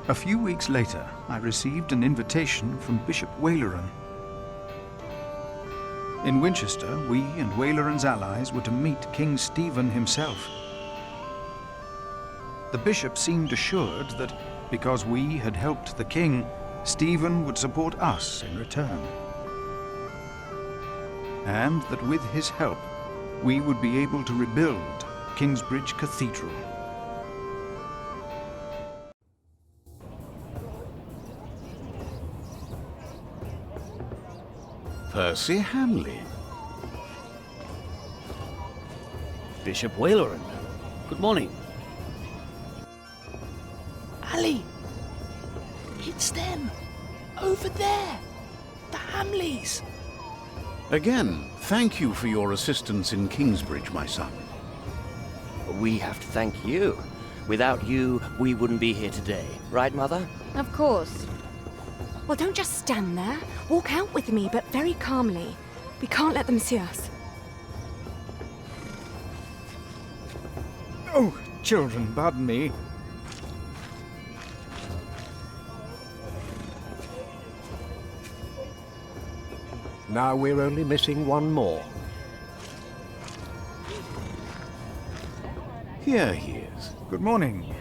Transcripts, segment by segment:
A few weeks later, I received an invitation from Bishop Waleran. In Winchester, we and Waleran's allies were to meet King Stephen himself. The bishop seemed assured that because we had helped the king, Stephen would support us in return. And that with his help, we would be able to rebuild Kingsbridge Cathedral. Percy Hamley. Bishop Waleran. Good morning. Ali! It's them! Over there! The Hamleys! Again, thank you for your assistance in Kingsbridge, my son. We have to thank you. Without you, we wouldn't be here today. Right, Mother? Of course. Well, don't just stand there. Walk out with me, but very calmly. We can't let them see us. Oh, children, pardon me. Now we're only missing one more. Here he is. Good morning.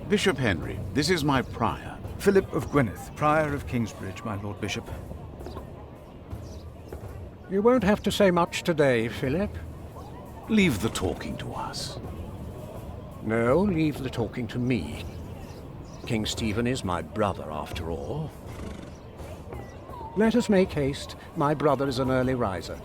Bishop Henry, this is my prior. Philip of Gwynedd, Prior of Kingsbridge, my Lord Bishop. You won't have to say much today, Philip. Leave the talking to us. No, leave the talking to me. King Stephen is my brother, after all. Let us make haste. My brother is an early riser.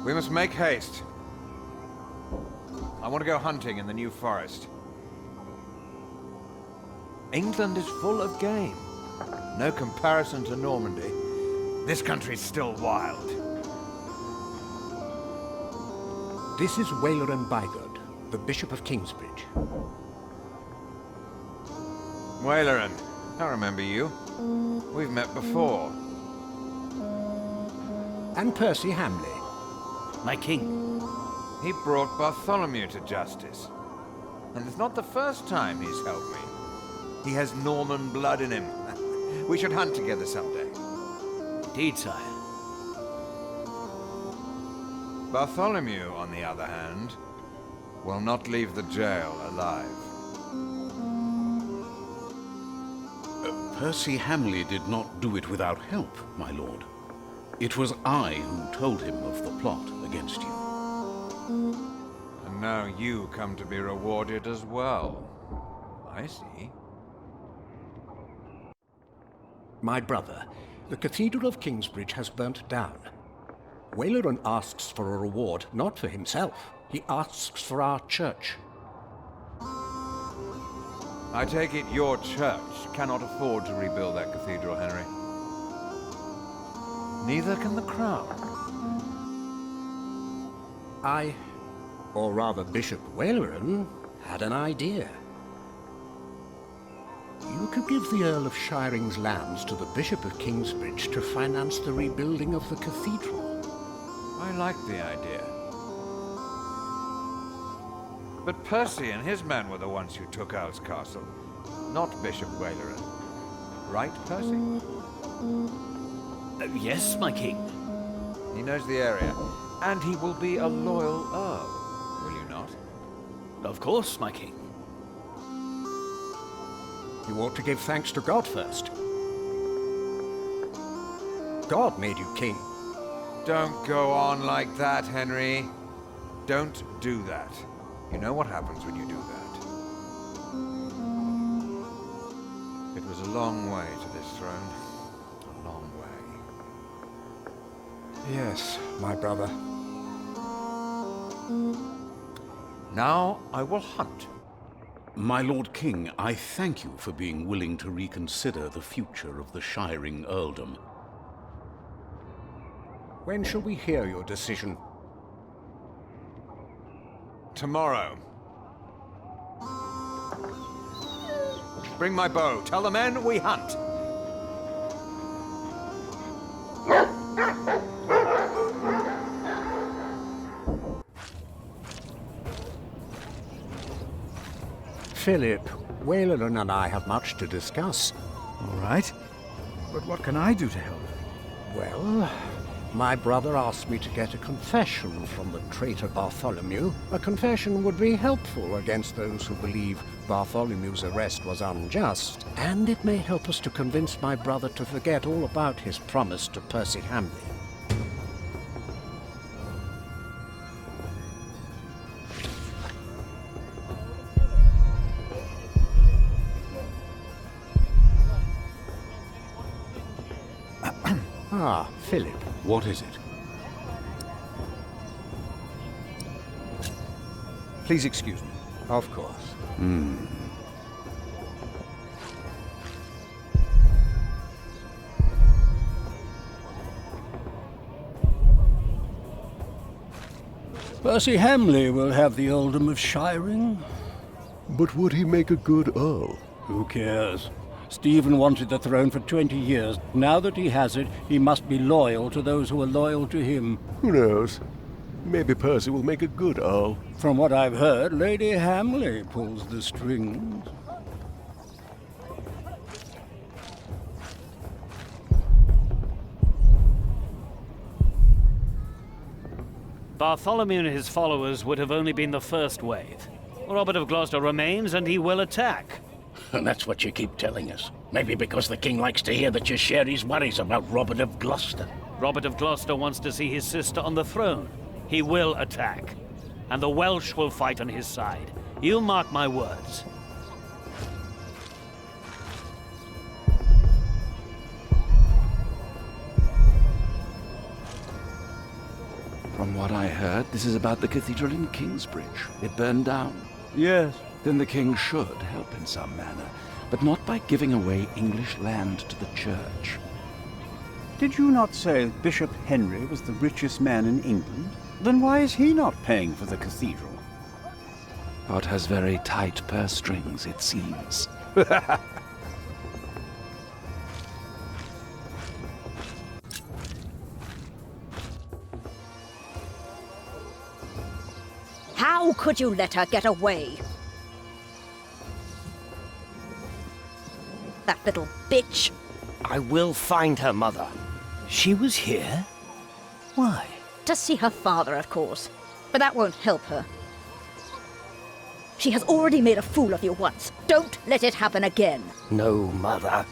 We must make haste. I want to go hunting in the New Forest. England is full of game. No comparison to Normandy. This country's still wild. This is Waleran Bygod, the Bishop of Kingsbridge. Waleran, I remember you. We've met before. And Percy Hamley. My king. He brought Bartholomew to justice. And it's not the first time he's helped me. He has Norman blood in him. We should hunt together someday. Indeed, sire. Bartholomew, on the other hand, will not leave the jail alive. Percy Hamley did not do it without help, my lord. It was I who told him of the plot against you. And now you come to be rewarded as well. I see. My brother, the Cathedral of Kingsbridge has burnt down. Waleran asks for a reward, not for himself. He asks for our church. I take it your church cannot afford to rebuild that cathedral, Henry. Neither can the crown. I, or rather Bishop Waleran, had an idea. You could give the Earl of Shiring's lands to the Bishop of Kingsbridge to finance the rebuilding of the cathedral. I like the idea. But Percy and his men were the ones who took Owl's Castle, not Bishop Waleran. Right, Percy? Yes, my king. He knows the area, and he will be a loyal Earl, will you not? Of course, my king. You ought to give thanks to God first. God made you king. Don't go on like that, Henry. Don't do that. You know what happens when you do that. It was a long way to this throne. A long way. Yes, my brother. Now I will hunt. My Lord King, I thank you for being willing to reconsider the future of the Shiring earldom. When shall we hear your decision? Tomorrow. Bring my bow. Tell the men we hunt. Philip, Waleran and I have much to discuss. All right. But what can I do to help? Well, my brother asked me to get a confession from the traitor Bartholomew. A confession would be helpful against those who believe Bartholomew's arrest was unjust, and it may help us to convince my brother to forget all about his promise to Percy Hamley. Ah, Philip. What is it? Please excuse me. Of course. Percy Hamley will have the earldom of Shiring. But would he make a good Earl? Who cares? Stephen wanted the throne for 20 years. Now that he has it, he must be loyal to those who are loyal to him. Who knows? Maybe Percy will make a good Earl. From what I've heard, Lady Hamley pulls the strings. Bartholomew and his followers would have only been the first wave. Robert of Gloucester remains, and he will attack. And that's what you keep telling us. Maybe because the king likes to hear that you share his worries about Robert of Gloucester. Robert of Gloucester wants to see his sister on the throne. He will attack. And the Welsh will fight on his side. You mark my words. From what I heard, this is about the cathedral in Kingsbridge. It burned down. Yes. Then the king should help in some manner, but not by giving away English land to the church. Did you not say Bishop Henry was the richest man in England? Then why is he not paying for the cathedral? God has very tight purse strings, it seems. How could you let her get away? That little bitch. I will find her, Mother. She was here? Why? To see her father, of course. But that won't help her. She has already made a fool of you once. Don't let it happen again. No, Mother.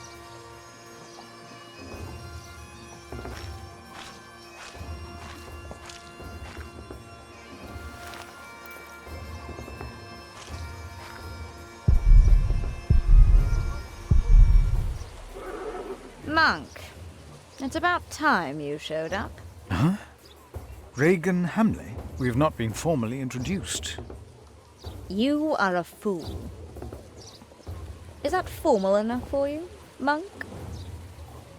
Monk, it's about time you showed up. Huh? Regan Hamley? We have not been formally introduced. You are a fool. Is that formal enough for you, Monk?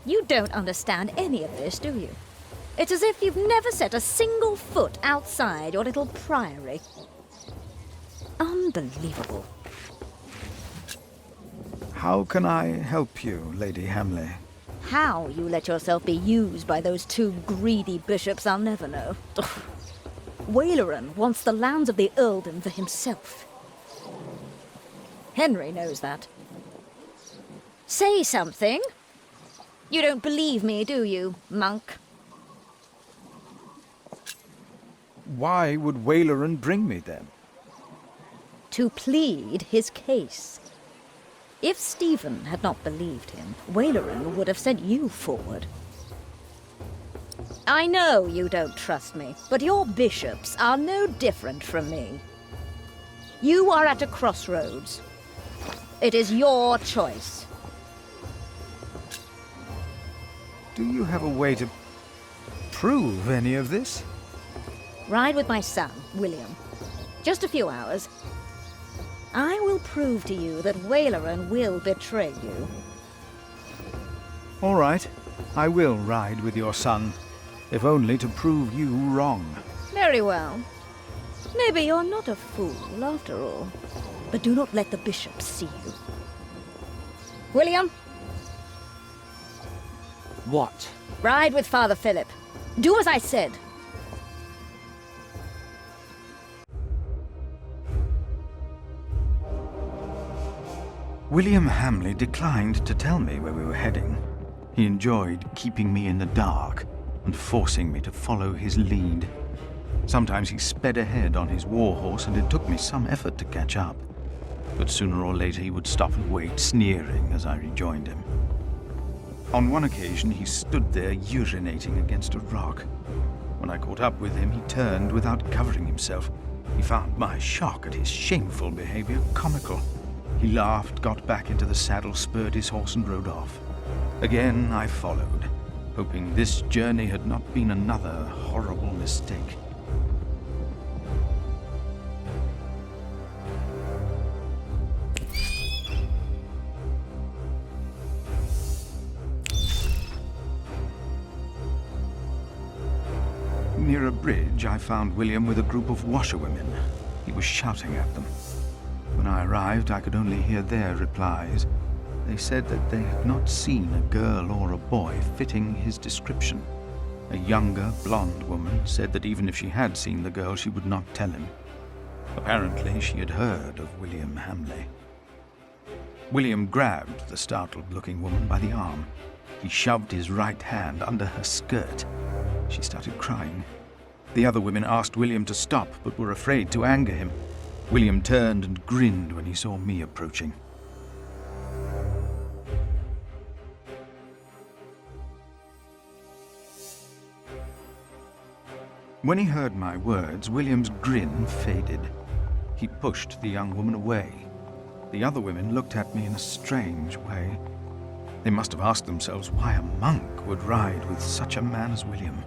You don't understand any of this, do you? It's as if you've never set a single foot outside your little priory. Unbelievable. How can I help you, Lady Hamley? How you let yourself be used by those two greedy bishops, I'll never know. Ugh. Waleran wants the lands of the earldom for himself. Henry knows that. Say something. You don't believe me, do you, monk? Why would Waleran bring me then? To plead his case. If Stephen had not believed him, Waleran would have sent you forward. I know you don't trust me, but your bishops are no different from me. You are at a crossroads. It is your choice. Do you have a way to prove any of this? Ride with my son, William. Just a few hours. I will prove to you that Waleran will betray you. All right. I will ride with your son, if only to prove you wrong. Very well. Maybe you're not a fool, after all. But do not let the bishops see you. William? What? Ride with Father Philip. Do as I said. William Hamley declined to tell me where we were heading. He enjoyed keeping me in the dark and forcing me to follow his lead. Sometimes he sped ahead on his war horse, and it took me some effort to catch up. But sooner or later he would stop and wait, sneering as I rejoined him. On one occasion he stood there urinating against a rock. When I caught up with him, he turned without covering himself. He found my shock at his shameful behavior comical. He laughed, got back into the saddle, spurred his horse, and rode off. Again I followed, hoping this journey had not been another horrible mistake. Near a bridge, I found William with a group of washerwomen. He was shouting at them. When I arrived, I could only hear their replies. They said that they had not seen a girl or a boy fitting his description. A younger, blonde woman said that even if she had seen the girl, she would not tell him. Apparently, she had heard of William Hamley. William grabbed the startled-looking woman by the arm. He shoved his right hand under her skirt. She started crying. The other women asked William to stop, but were afraid to anger him. William turned and grinned when he saw me approaching. When he heard my words, William's grin faded. He pushed the young woman away. The other women looked at me in a strange way. They must have asked themselves why a monk would ride with such a man as William.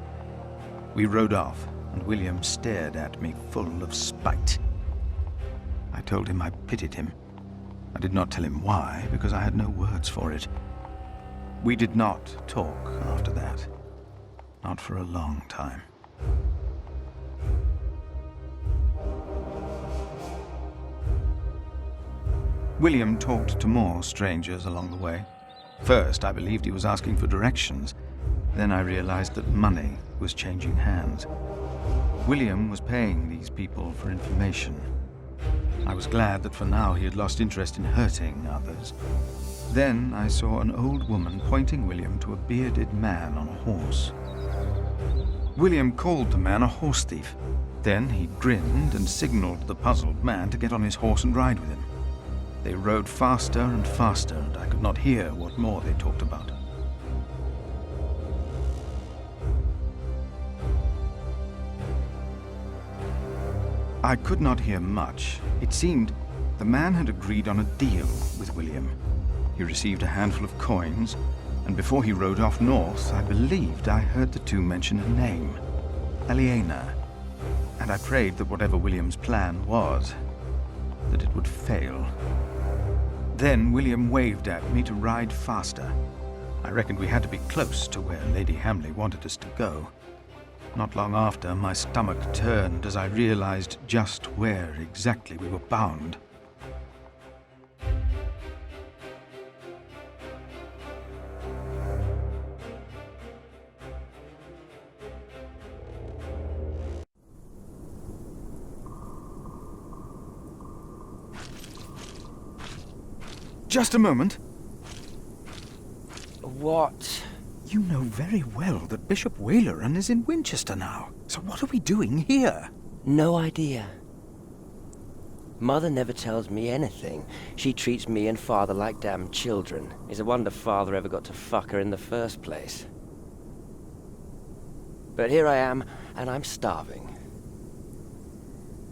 We rode off, and William stared at me full of spite. I told him I pitied him. I did not tell him why, because I had no words for it. We did not talk after that. Not for a long time. William talked to more strangers along the way. First, I believed he was asking for directions. Then I realized that money was changing hands. William was paying these people for information. I was glad that for now he had lost interest in hurting others. Then I saw an old woman pointing William to a bearded man on a horse. William called the man a horse thief. Then he grinned and signaled the puzzled man to get on his horse and ride with him. They rode faster and faster, and I could not hear what more they talked about. I could not hear much. It seemed the man had agreed on a deal with William. He received a handful of coins, and before he rode off north, I believed I heard the two mention a name, Aliena, and I prayed that whatever William's plan was, that it would fail. Then William waved at me to ride faster. I reckoned we had to be close to where Lady Hamley wanted us to go. Not long after, my stomach turned as I realized just where exactly we were bound. Just a moment. What? You know very well that Bishop Waleran is in Winchester now. So what are we doing here? No idea. Mother never tells me anything. She treats me and Father like damn children. It's a wonder Father ever got to fuck her in the first place. But here I am, and I'm starving.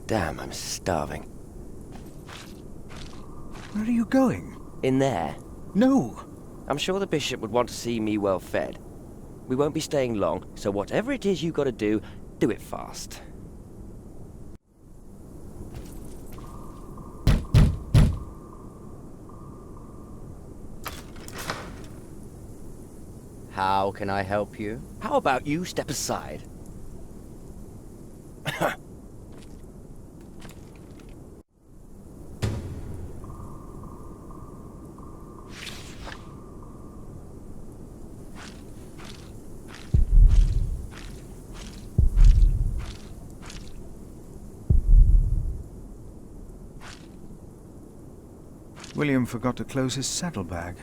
Damn, I'm starving. Where are you going? In there. No! I'm sure the bishop would want to see me well fed. We won't be staying long, so whatever it is you gotta do it fast. How can I help you? How about you step aside? William forgot to close his saddlebag.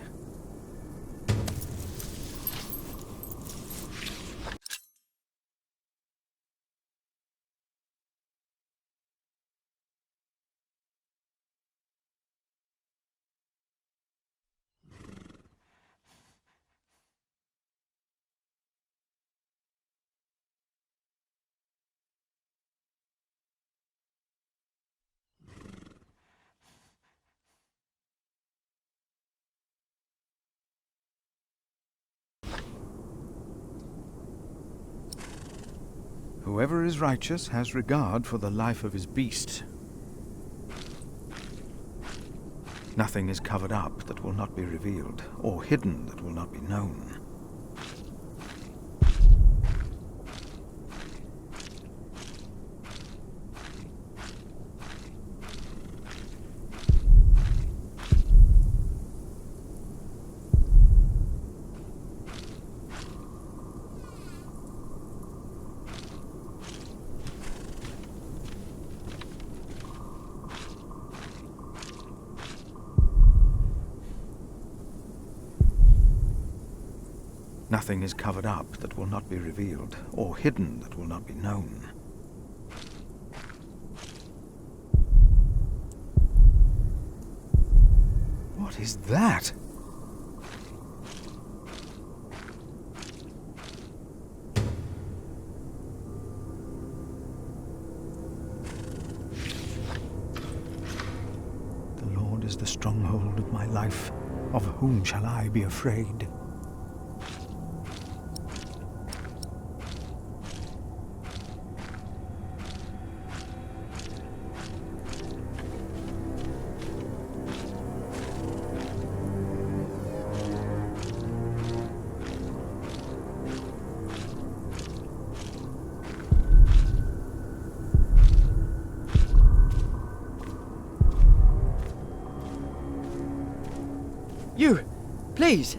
Whoever is righteous has regard for the life of his beast. Nothing is covered up that will not be revealed, or hidden that will not be known. Nothing is covered up that will not be revealed, or hidden that will not be known. What is that? The Lord is the stronghold of my life. Of whom shall I be afraid? You! Please!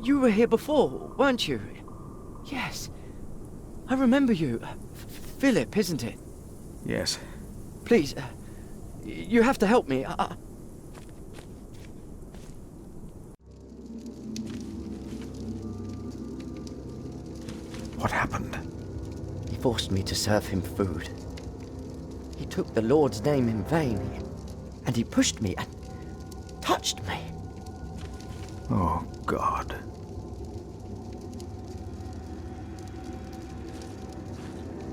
You were here before, weren't you? Yes. I remember you. Philip, isn't it? Yes. Please, you have to help me. What happened? He forced me to serve him food. He took the Lord's name in vain, and he pushed me and touched me. Oh, God.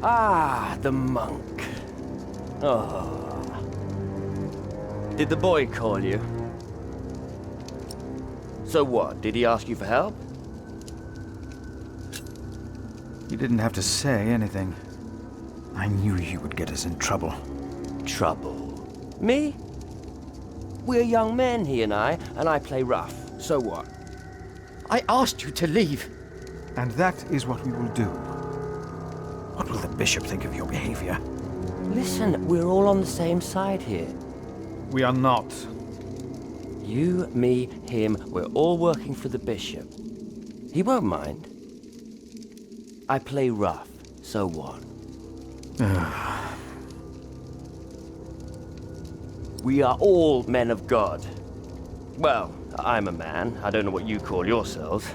Ah, the monk. Oh. Did the boy call you? So what, did he ask you for help? You didn't have to say anything. I knew you would get us in trouble. Trouble? Me? We're young men, he and I play rough. So what? I asked you to leave. And that is what we will do. What will the bishop think of your behavior? Listen, we're all on the same side here. We are not. You, me, him, we're all working for the bishop. He won't mind. I play rough, so what? We are all men of God. Well, I'm a man. I don't know what you call yourselves.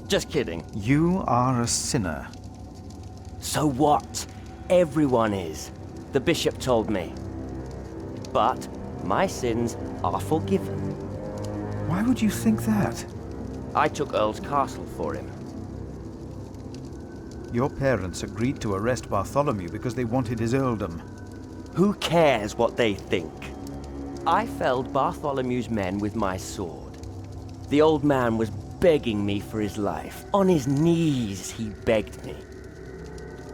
Just kidding. You are a sinner. So what? Everyone is. The bishop told me. But my sins are forgiven. Why would you think that? I took Earl's castle for him. Your parents agreed to arrest Bartholomew because they wanted his earldom. Who cares what they think? I felled Bartholomew's men with my sword. The old man was begging me for his life. On his knees, he begged me.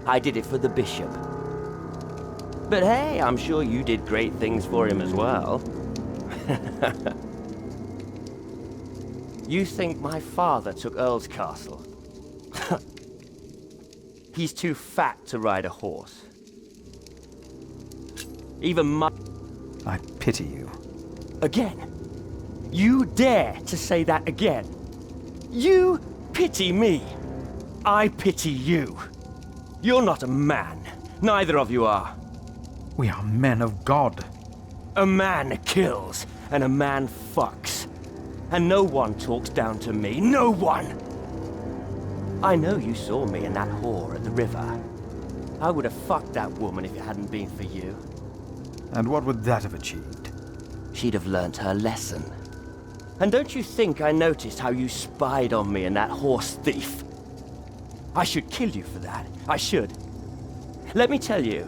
I did it for the bishop. But hey, I'm sure you did great things for him as well. You think my father took Earl's castle? He's too fat to ride a horse. Even my... I pity you. Again? You dare to say that again? You pity me. I pity you. You're not a man. Neither of you are. We are men of God. A man kills, and a man fucks. And no one talks down to me. No one! I know you saw me and that whore at the river. I would have fucked that woman if it hadn't been for you. And what would that have achieved? She'd have learnt her lesson. And don't you think I noticed how you spied on me and that horse thief? I should kill you for that. I should. Let me tell you,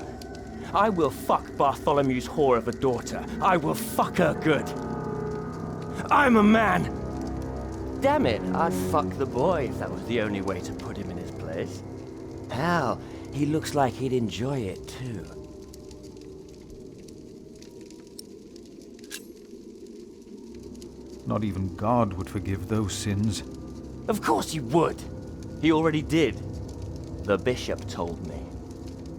I will fuck Bartholomew's whore of a daughter. I will fuck her good. I'm a man! Damn it, I'd fuck the boy if that was the only way to put him in his place. Hell, he looks like he'd enjoy it too. Not even God would forgive those sins. Of course he would. He already did. The bishop told me.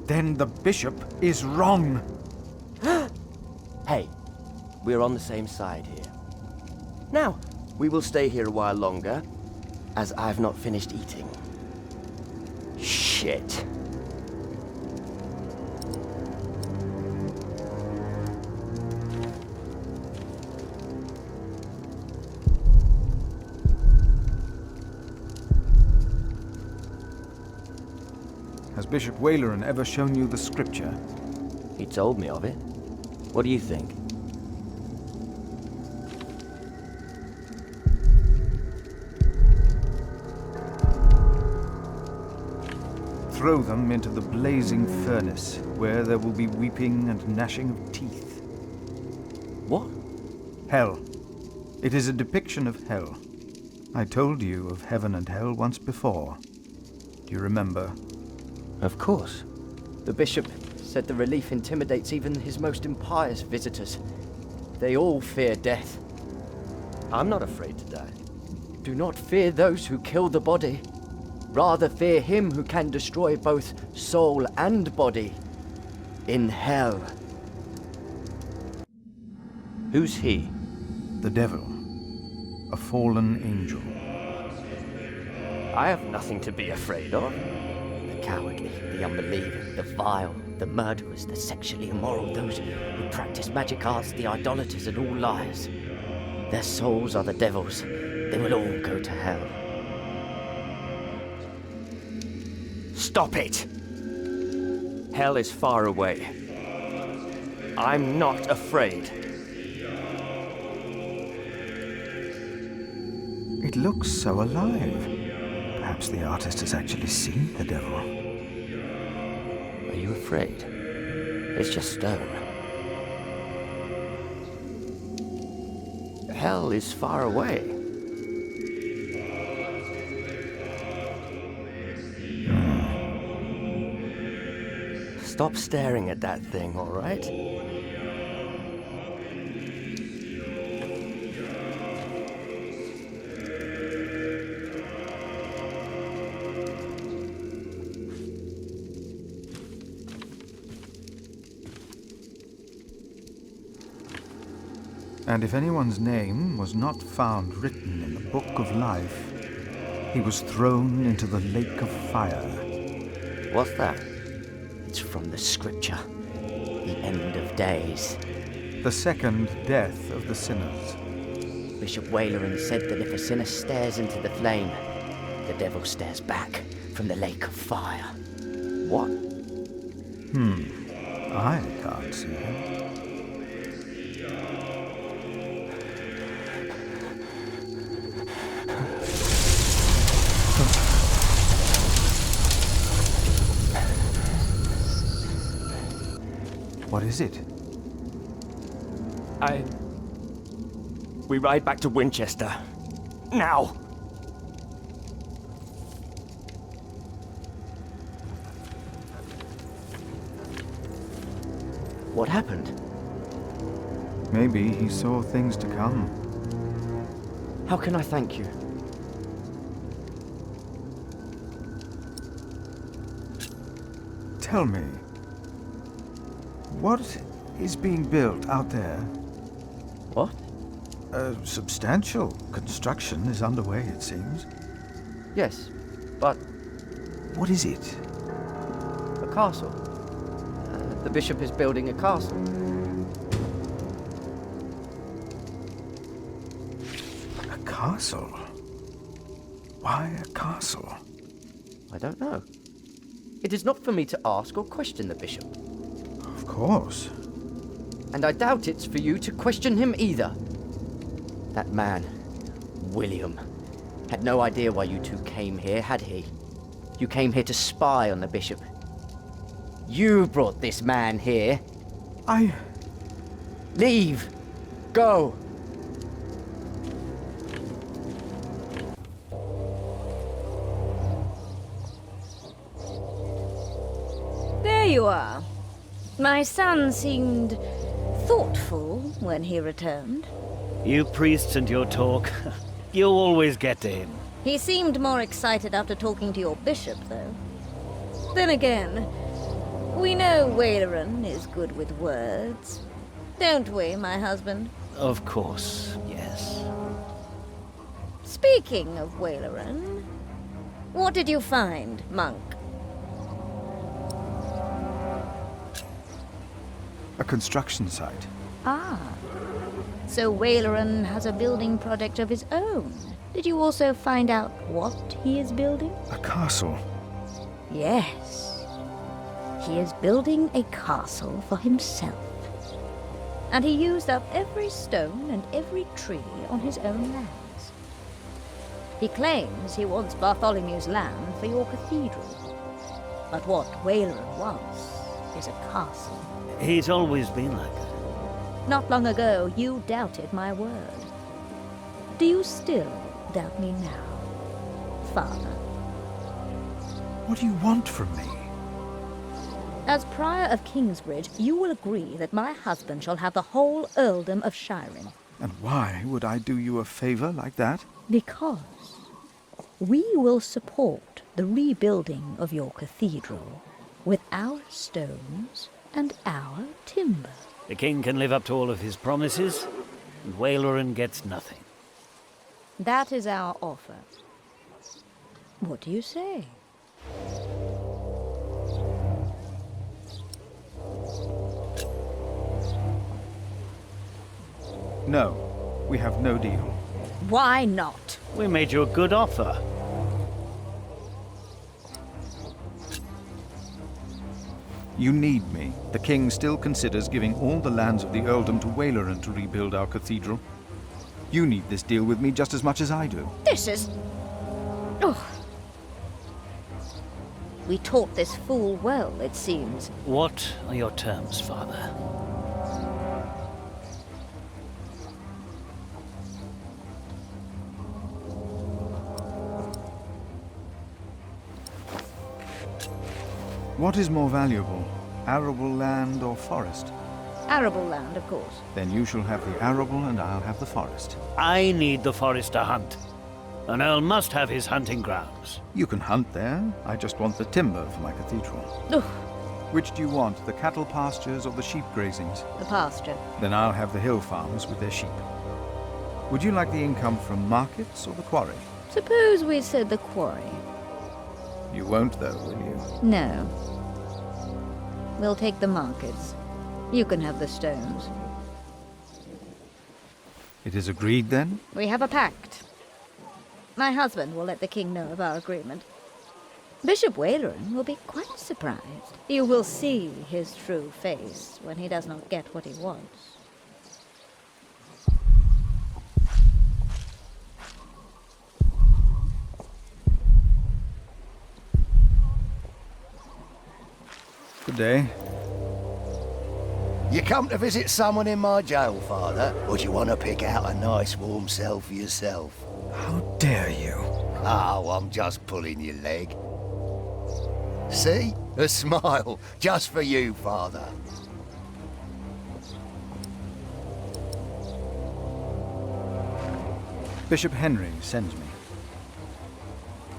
Then the bishop is wrong. Hey, we're on the same side here. Now, we will stay here a while longer, as I've not finished eating. Shit. Has Bishop Waleran ever shown you the scripture? He told me of it. What do you think? Throw them into the blazing furnace, where there will be weeping and gnashing of teeth. What? Hell. It is a depiction of hell. I told you of heaven and hell once before. Do you remember? Of course. The bishop said the relief intimidates even his most impious visitors. They all fear death. I'm not afraid to die. Do not fear those who kill the body. Rather fear him who can destroy both soul and body in hell. Who's he? The devil. A fallen angel. I have nothing to be afraid of. The cowardly, the unbelieving, the vile, the murderers, the sexually immoral, those who practice magic arts, the idolaters, and all liars. Their souls are the devil's. They will all go to hell. Stop it! Hell is far away. I'm not afraid. It looks so alive. Perhaps the artist has actually seen the devil. Are you afraid? It's just stone. Hell is far away. Stop staring at that thing, all right? And if anyone's name was not found written in the Book of Life, he was thrown into the lake of fire. What's that? It's from the scripture. The end of days. The second death of the sinners. Bishop Waleran said that if a sinner stares into the flame, the devil stares back from the lake of fire. What? I can't see him. What is it? We ride back to Winchester. Now! What happened? Maybe he saw things to come. How can I thank you? Tell me, what is being built out there? What? A substantial construction is underway, it seems. Yes, but... What is it? A castle. The bishop is building a castle. A castle? Why a castle? I don't know. It is not for me to ask or question the bishop. Of course. And I doubt it's for you to question him either. That man, William, had no idea why you two came here, had he? You came here to spy on the bishop. You brought this man here. Leave! Go! There you are. My son seemed thoughtful when he returned. You priests and your talk. You always get to him. He seemed more excited after talking to your bishop, though. Then again, we know Waleran is good with words. Don't we, my husband? Of course, yes. Speaking of Waleran, what did you find, monk? A construction site. Ah. So Waleran has a building project of his own. Did you also find out what he is building? A castle. Yes. He is building a castle for himself. And he used up every stone and every tree on his own lands. He claims he wants Bartholomew's land for your cathedral. But what Waleran wants is a castle. He's always been like that. Not long ago, you doubted my word. Do you still doubt me now, Father? What do you want from me? As Prior of Kingsbridge, you will agree that my husband shall have the whole earldom of Shiren. And why would I do you a favor like that? Because we will support the rebuilding of your cathedral with our stones and our timber. The king can live up to all of his promises, and Waleran gets nothing. That is our offer. What do you say? No, we have no deal. Why not? We made you a good offer. You need me. The king still considers giving all the lands of the earldom to Waleran to rebuild our cathedral. You need this deal with me just as much as I do. This is... Oh. We taught this fool well, it seems. What are your terms, Father? What is more valuable, arable land or forest? Arable land, of course. Then you shall have the arable and I'll have the forest. I need the forest to hunt. An earl must have his hunting grounds. You can hunt there. I just want the timber for my cathedral. Ugh. Which do you want, the cattle pastures or the sheep grazings? The pasture. Then I'll have the hill farms with their sheep. Would you like the income from markets or the quarry? Suppose we said the quarry. You won't, though, will you? No. We'll take the markets. You can have the stones. It is agreed, then? We have a pact. My husband will let the king know of our agreement. Bishop Waleran will be quite surprised. You will see his true face when he does not get what he wants. Good day. You come to visit someone in my jail, Father? Or do you want to pick out a nice warm cell for yourself? How dare you? Oh, I'm just pulling your leg. See? A smile. Just for you, Father. Bishop Henry sends me.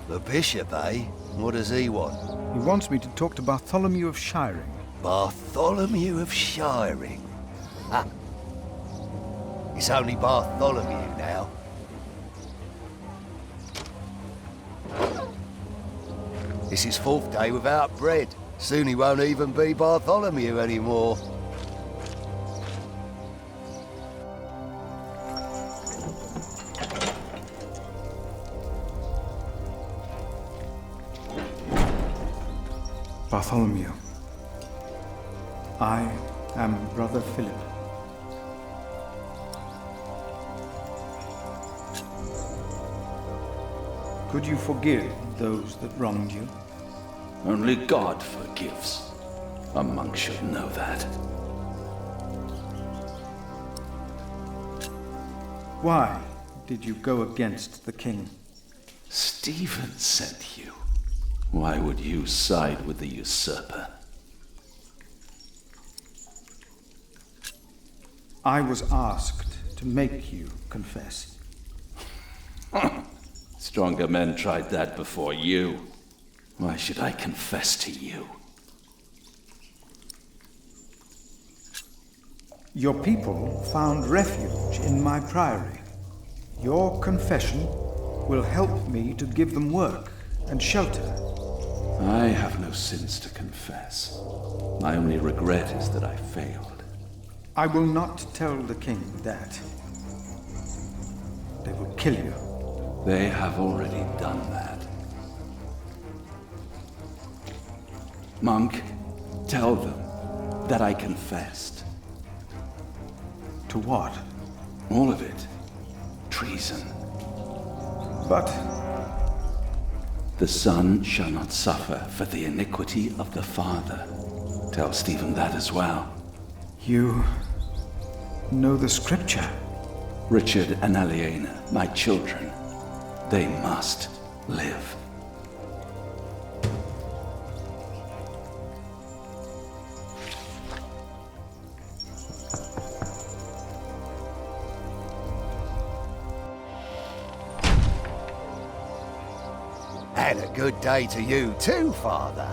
The bishop, eh? What does he want? He wants me to talk to Bartholomew of Shiring. Bartholomew of Shiring? Ha! It's only Bartholomew now. It's his 4th day without bread. Soon he won't even be Bartholomew anymore. Bartholomew, I am Brother Philip. Could you forgive those that wronged you? Only God forgives. A monk should know that. Why did you go against the king? Stephen sent you. Why would you side with the usurper? I was asked to make you confess. Stronger men tried that before you. Why should I confess to you? Your people found refuge in my priory. Your confession will help me to give them work and shelter. I have no sins to confess. My only regret is that I failed. I will not tell the king that. They will kill you. They have already done that. Monk, tell them that I confessed. To what? All of it. Treason. But the son shall not suffer for the iniquity of the father. Tell Stephen that as well. You know the scripture. Richard and Aliena, my children, they must live. And a good day to you too, Father.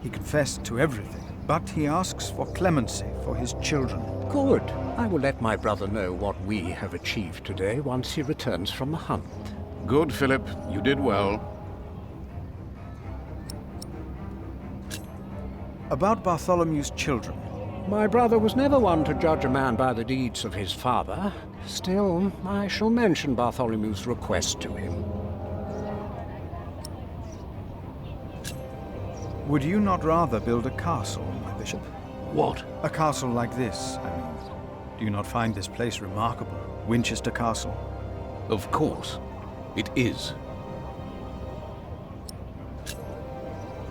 He confessed to everything, but he asks for clemency for his children. Good. I will let my brother know what we have achieved today once he returns from the hunt. Good, Philip. You did well. About Bartholomew's children. My brother was never one to judge a man by the deeds of his father. Still, I shall mention Bartholomew's request to him. Would you not rather build a castle, my bishop? What? A castle like this, I mean. Do you not find this place remarkable? Winchester Castle? Of course. It is.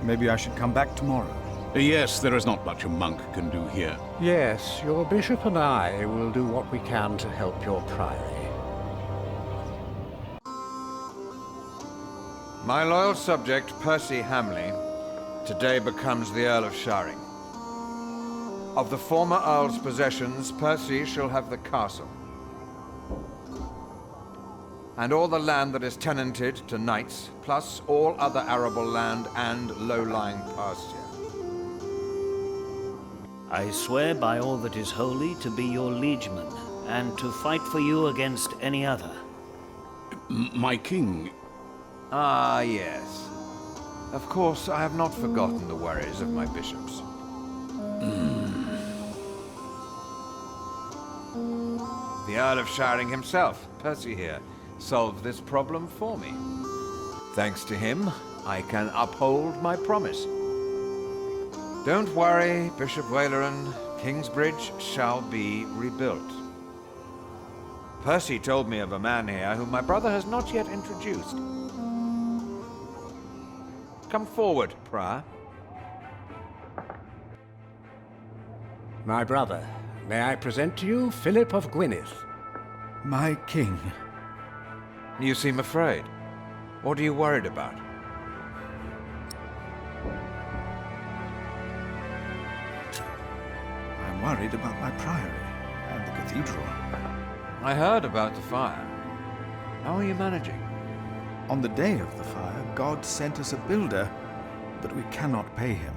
Maybe I should come back tomorrow. Yes, there is not much a monk can do here. Yes, your bishop and I will do what we can to help your priory. My loyal subject, Percy Hamley, today becomes the Earl of Sharing. Of the former Earl's possessions, Percy shall have the castle. And all the land that is tenanted to knights, plus all other arable land and low-lying pasture. I swear by all that is holy to be your liegeman, and to fight for you against any other. My king... Ah, yes. Of course, I have not forgotten the worries of my bishops. The Earl of Sharing himself, Percy here, solved this problem for me. Thanks to him, I can uphold my promise. Don't worry, Bishop Waleran. Kingsbridge shall be rebuilt. Percy told me of a man here whom my brother has not yet introduced. Come forward, Prior. My brother, may I present to you Philip of Gwynedd? My king. You seem afraid. What are you worried about? I'm worried about my priory and the cathedral. I heard about the fire. How are you managing? On the day of the fire, God sent us a builder, but we cannot pay him.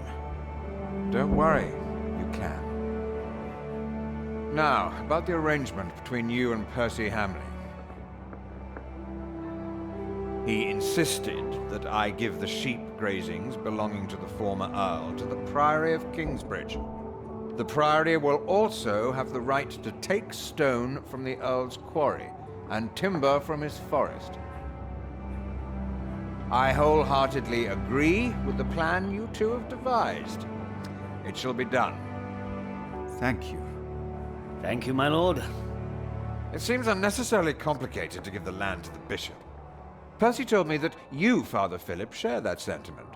Don't worry, you can. Now, about the arrangement between you and Percy Hamley. He insisted that I give the sheep grazings belonging to the former Earl to the Priory of Kingsbridge. The Priory will also have the right to take stone from the Earl's quarry and timber from his forest. I wholeheartedly agree with the plan you two have devised. It shall be done. Thank you. Thank you, my lord. It seems unnecessarily complicated to give the land to the bishop. Percy told me that you, Father Philip, share that sentiment.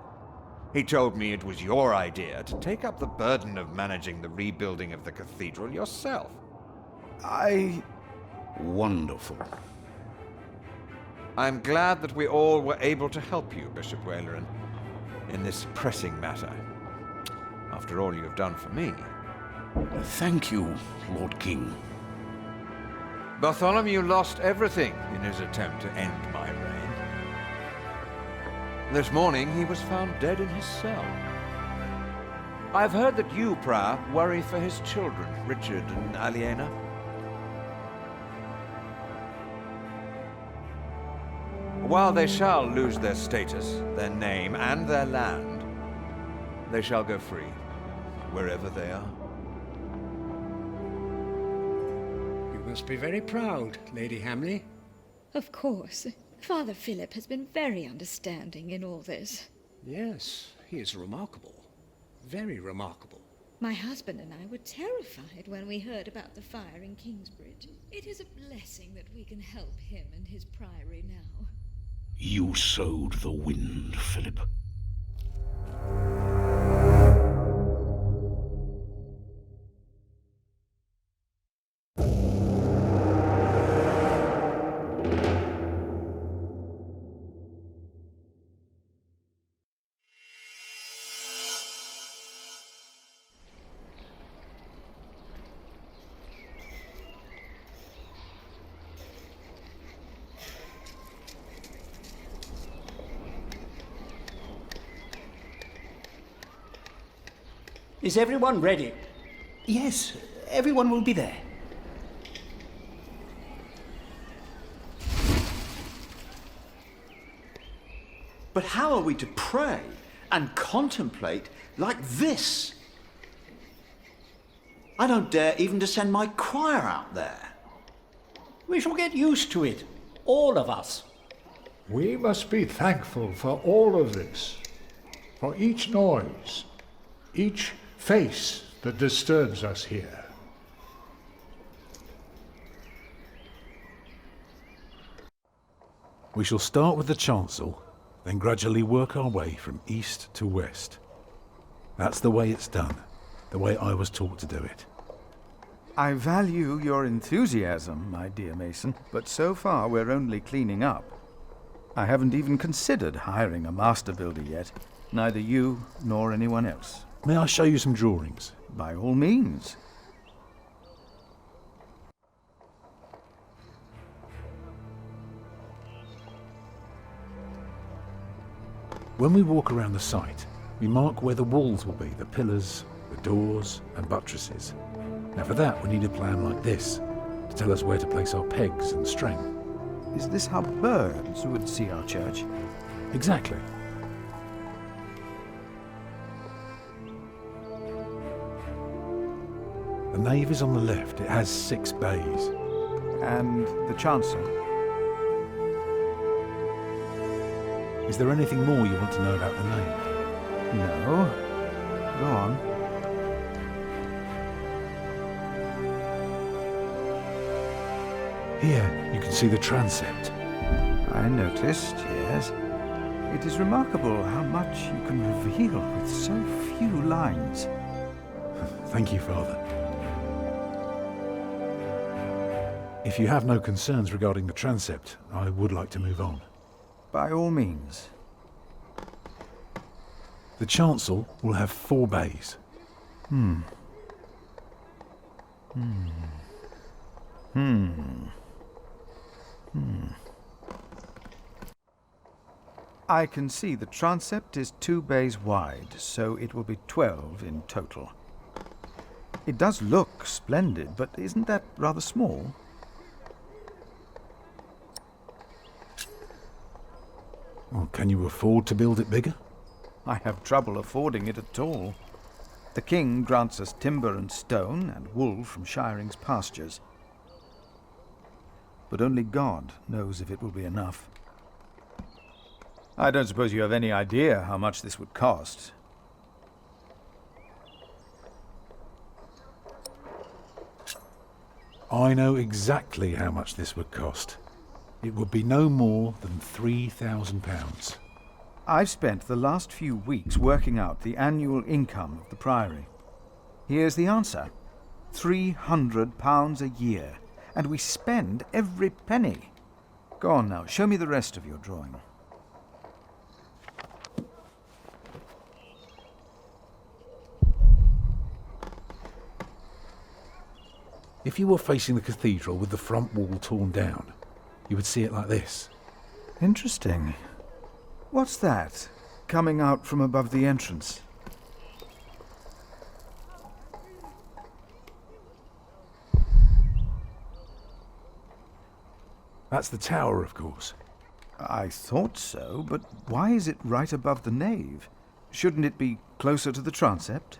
He told me it was your idea to take up the burden of managing the rebuilding of the cathedral yourself. Wonderful. I'm glad that we all were able to help you, Bishop Waleran, in this pressing matter. After all you have done for me. Thank you, Lord King. Bartholomew lost everything in his attempt to end my reign. This morning he was found dead in his cell. I've heard that you, Prior, worry for his children, Richard and Aliena. While they shall lose their status, their name, and their land, they shall go free, wherever they are. You must be very proud, Lady Hamley. Of course. Father Philip has been very understanding in all this. Yes, he is remarkable. Very remarkable. My husband and I were terrified when we heard about the fire in Kingsbridge. It is a blessing that we can help him and his priory now. You sowed the wind, Philip. Is everyone ready? Yes, everyone will be there. But how are we to pray and contemplate like this? I don't dare even to send my choir out there. We shall get used to it, all of us. We must be thankful for all of this, for each noise, each face that disturbs us here. We shall start with the chancel, then gradually work our way from east to west. That's the way it's done, the way I was taught to do it. I value your enthusiasm, my dear Mason, but so far we're only cleaning up. I haven't even considered hiring a master builder yet. Neither you nor anyone else. May I show you some drawings? By all means. When we walk around the site, we mark where the walls will be, the pillars, the doors and buttresses. Now for that we need a plan like this, to tell us where to place our pegs and strength. Is this how birds would see our church? Exactly. The nave is on the left. It has 6 bays. And the chancel? Is there anything more you want to know about the nave? No. Go on. Here you can see the transept. I noticed, yes. It is remarkable how much you can reveal with so few lines. Thank you, Father. If you have no concerns regarding the transept, I would like to move on. By all means. The chancel will have 4 bays. I can see the transept is 2 bays wide, so it will be 12 in total. It does look splendid, but isn't that rather small? Well, can you afford to build it bigger? I have trouble affording it at all. The king grants us timber and stone and wool from Shiring's pastures. But only God knows if it will be enough. I don't suppose you have any idea how much this would cost. I know exactly how much this would cost. It would be no more than £3,000. I've spent the last few weeks working out the annual income of the Priory. Here's the answer. £300 a year. And we spend every penny. Go on now, show me the rest of your drawing. If you were facing the cathedral with the front wall torn down, you would see it like this. Interesting. What's that, coming out from above the entrance? That's the tower, of course. I thought so, but why is it right above the nave? Shouldn't it be closer to the transept?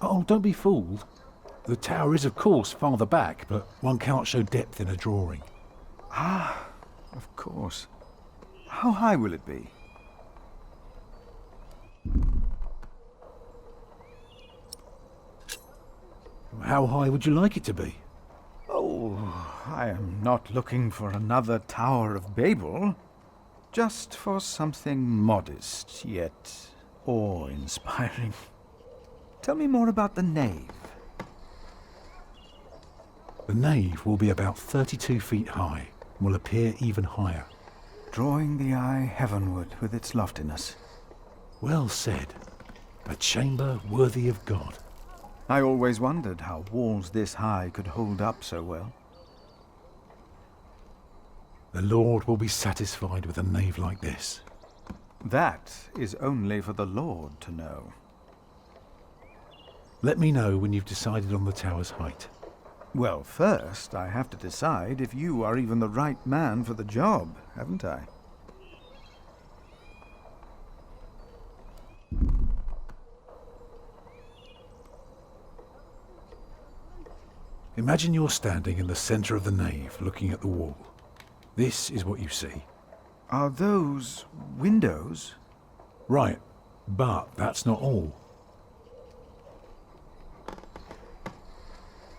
Oh, don't be fooled. The tower is, of course, farther back, but one cannot show depth in a drawing. Ah, of course. How high will it be? How high would you like it to be? Oh, I am not looking for another Tower of Babel. Just for something modest, yet awe-inspiring. Tell me more about the nave. The nave will be about 32 feet high and will appear even higher. Drawing the eye heavenward with its loftiness. Well said. A chamber worthy of God. I always wondered how walls this high could hold up so well. The Lord will be satisfied with a nave like this. That is only for the Lord to know. Let me know when you've decided on the tower's height. Well, first I have to decide if you are even the right man for the job, haven't I? Imagine you're standing in the centre of the nave, looking at the wall. This is what you see. Are those windows? Right, but that's not all.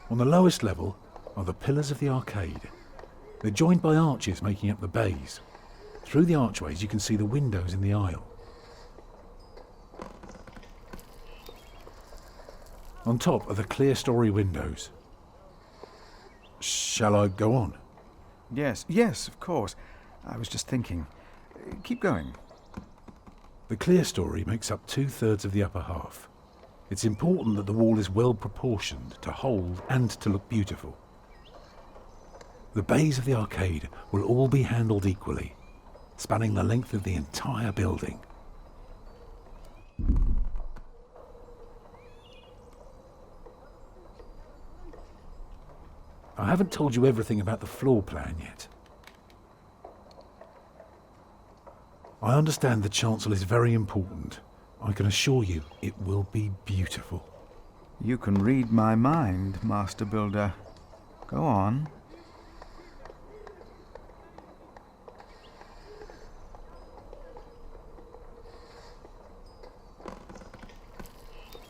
On the lowest level are the pillars of the arcade. They're joined by arches making up the bays. Through the archways you can see the windows in the aisle. On top are the clear-story windows. Shall I go on? Yes, of course. I was just thinking. Keep going. The clear story makes up 2/3 of the upper half. It's important that the wall is well proportioned to hold and to look beautiful. The bays of the arcade will all be handled equally, spanning the length of the entire building. I haven't told you everything about the floor plan yet. I understand the chancel is very important. I can assure you it will be beautiful. You can read my mind, Master Builder. Go on.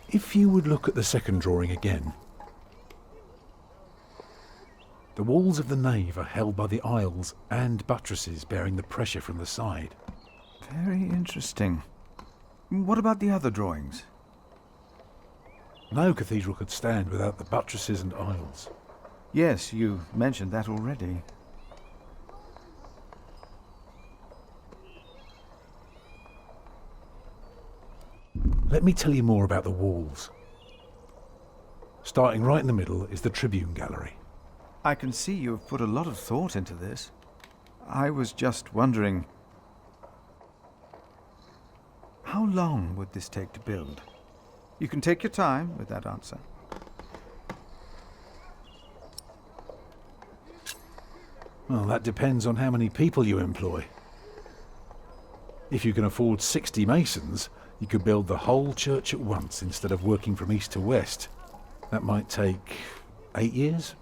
If you would look at the second drawing again. The walls of the nave are held by the aisles and buttresses bearing the pressure from the side. Very interesting. What about the other drawings? No cathedral could stand without the buttresses and aisles. Yes, you mentioned that already. Let me tell you more about the walls. Starting right in the middle is the tribune gallery. I can see you have put a lot of thought into this. I was just wondering, how long would this take to build? You can take your time with that answer. Well, that depends on how many people you employ. If you can afford 60 masons, you could build the whole church at once instead of working from east to west. That might take 8 years,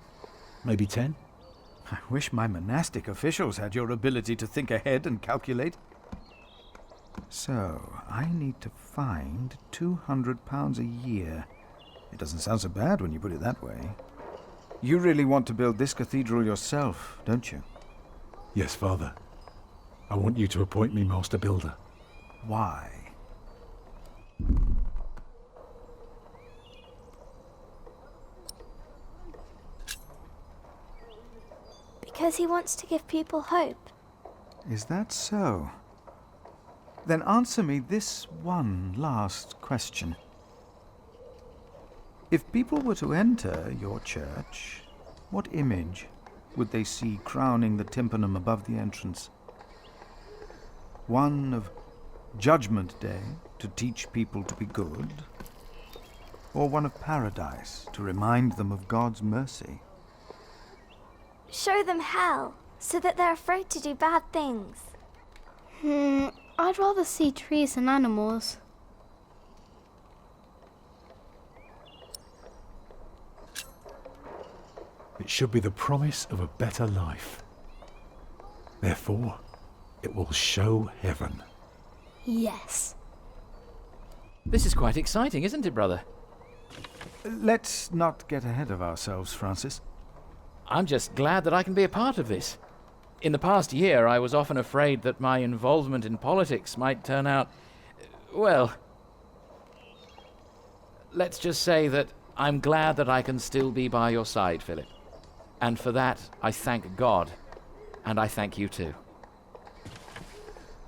maybe 10. I wish my monastic officials had your ability to think ahead and calculate. So, I need to find £200 a year. It doesn't sound so bad when you put it that way. You really want to build this cathedral yourself, don't you? Yes, Father. I want you to appoint me Master Builder. Why? Because he wants to give people hope. Is that so? Then answer me this one last question. If people were to enter your church, what image would they see crowning the tympanum above the entrance? One of Judgment Day to teach people to be good? Or one of Paradise to remind them of God's mercy? Show them hell, so that they're afraid to do bad things. I'd rather see trees and animals. It should be the promise of a better life. Therefore, it will show heaven. Yes. This is quite exciting, isn't it, brother? Let's not get ahead of ourselves, Francis. I'm just glad that I can be a part of this. In the past year, I was often afraid that my involvement in politics might turn out, well, let's just say that I'm glad that I can still be by your side, Philip. And for that, I thank God. And I thank you too.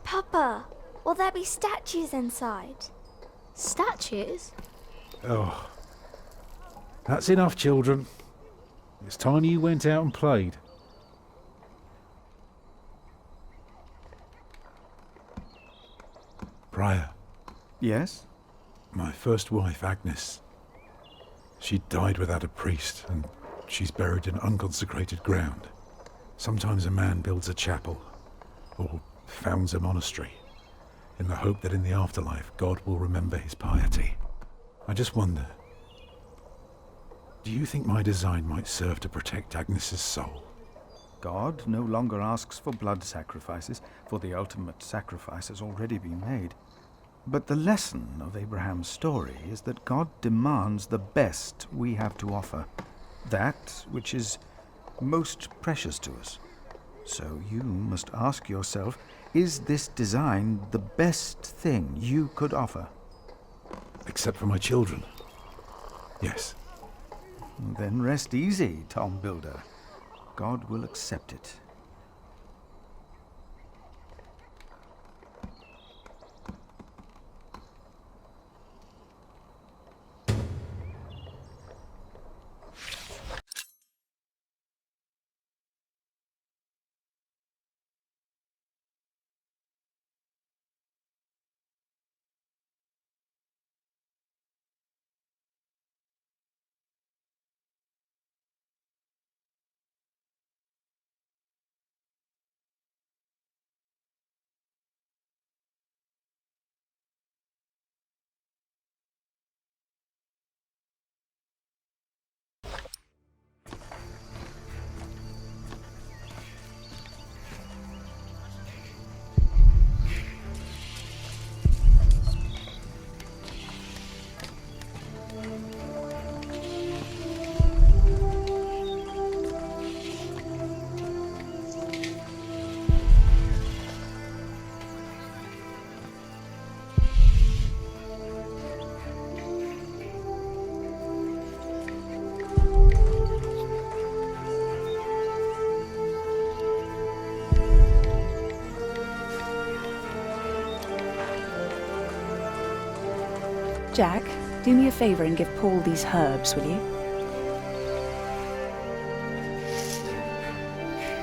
Papa, will there be statues inside? Statues? Oh. That's enough, children. It's time you went out and played. Prior. Yes? My first wife, Agnes. She died without a priest, and she's buried in unconsecrated ground. Sometimes a man builds a chapel, or founds a monastery, in the hope that in the afterlife God will remember his piety. I just wonder, do you think my design might serve to protect Agnes's soul? God no longer asks for blood sacrifices, for the ultimate sacrifice has already been made. But the lesson of Abraham's story is that God demands the best we have to offer, that which is most precious to us. So you must ask yourself, is this design the best thing you could offer? Except for my children. Yes. Then rest easy, Tom Builder. God will accept it. Jack, do me a favor and give Paul these herbs, will you?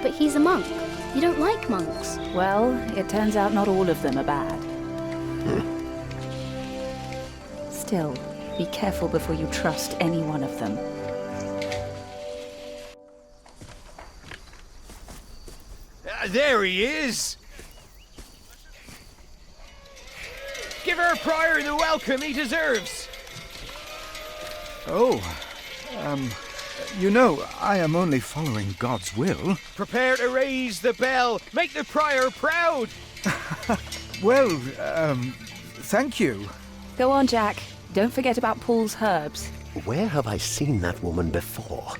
But he's a monk. You don't like monks. Well, it turns out not all of them are bad. Still, be careful before you trust any one of them. There he is! Give our prior the welcome he deserves! Oh, you know, I am only following God's will. Prepare to raise the bell! Make the prior proud! Well, thank you. Go on, Jack. Don't forget about Paul's herbs. Where have I seen that woman before?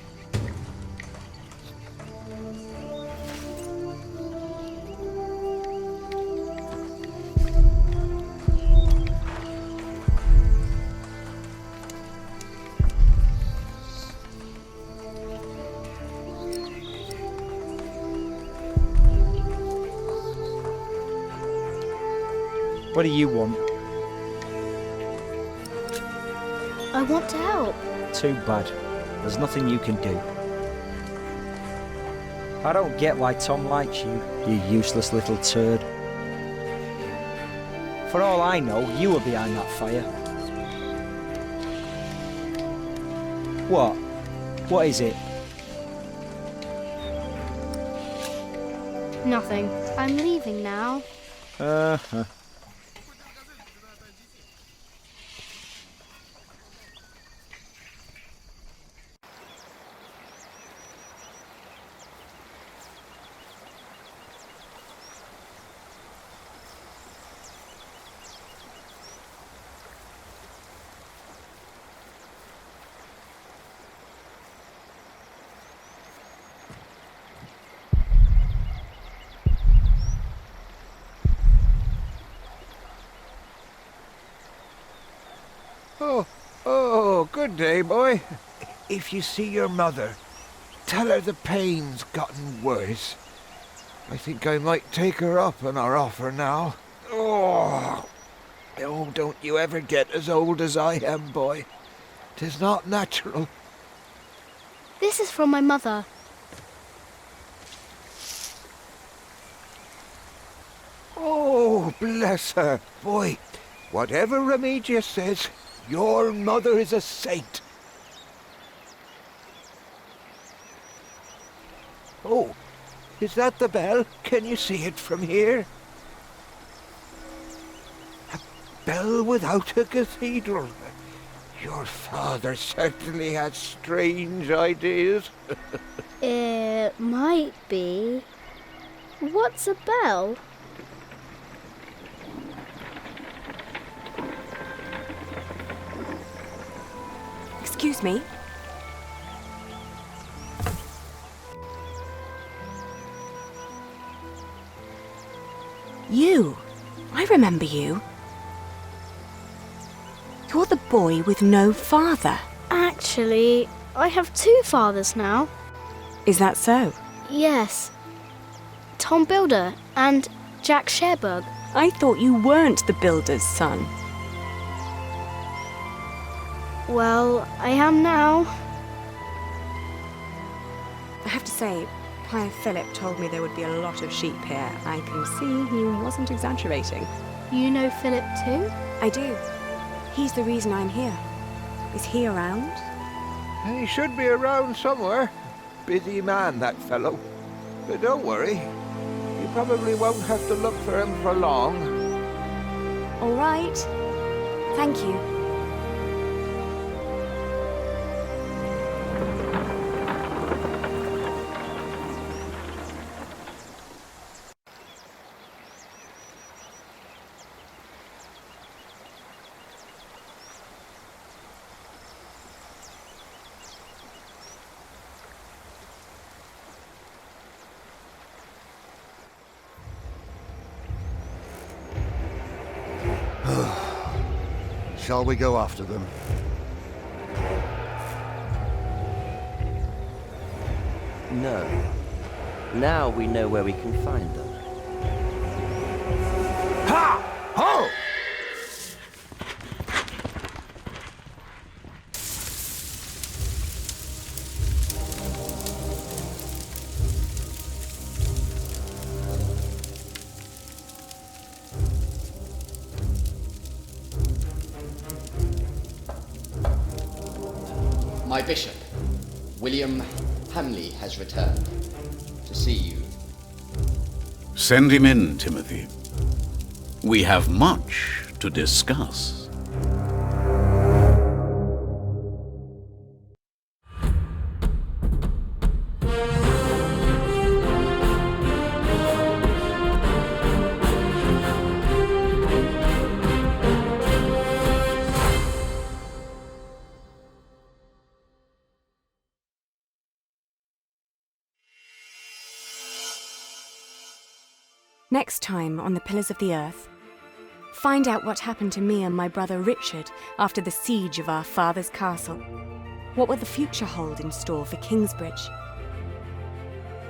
What do you want? I want to help. Too bad. There's nothing you can do. I don't get why Tom likes you, you useless little turd. For all I know, you were behind that fire. What? What is it? Nothing. I'm leaving now. Uh-huh. Oh, good day, boy. If you see your mother, tell her the pain's gotten worse. I think I might take her up on our offer now. Oh, don't you ever get as old as I am, boy. 'Tis not natural. This is from my mother. Oh, bless her. Boy, whatever Remedius says, your mother is a saint. Oh, is that the bell? Can you see it from here? A bell without a cathedral. Your father certainly has strange ideas. It might be. What's a bell? Excuse me. You. I remember you. You're the boy with no father. Actually, I have two fathers now. Is that so? Yes. Tom Builder and Jack Sherburg. I thought you weren't the builder's son. Well, I am now. I have to say, Prior Philip told me there would be a lot of sheep here. I can see he wasn't exaggerating. You know Philip too? I do. He's the reason I'm here. Is he around? He should be around somewhere. Busy man, that fellow. But don't worry. You probably won't have to look for him for long. All right. Thank you. Shall we go after them? No. Now we know where we can find them. Ha! Ho! My bishop, William Hamley, has returned to see you. Send him in, Timothy. We have much to discuss. Next time on the Pillars of the Earth, find out what happened to me and my brother Richard after the siege of our father's castle. What will the future hold in store for Kingsbridge?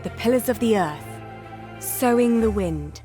The Pillars of the Earth, Sowing the Wind.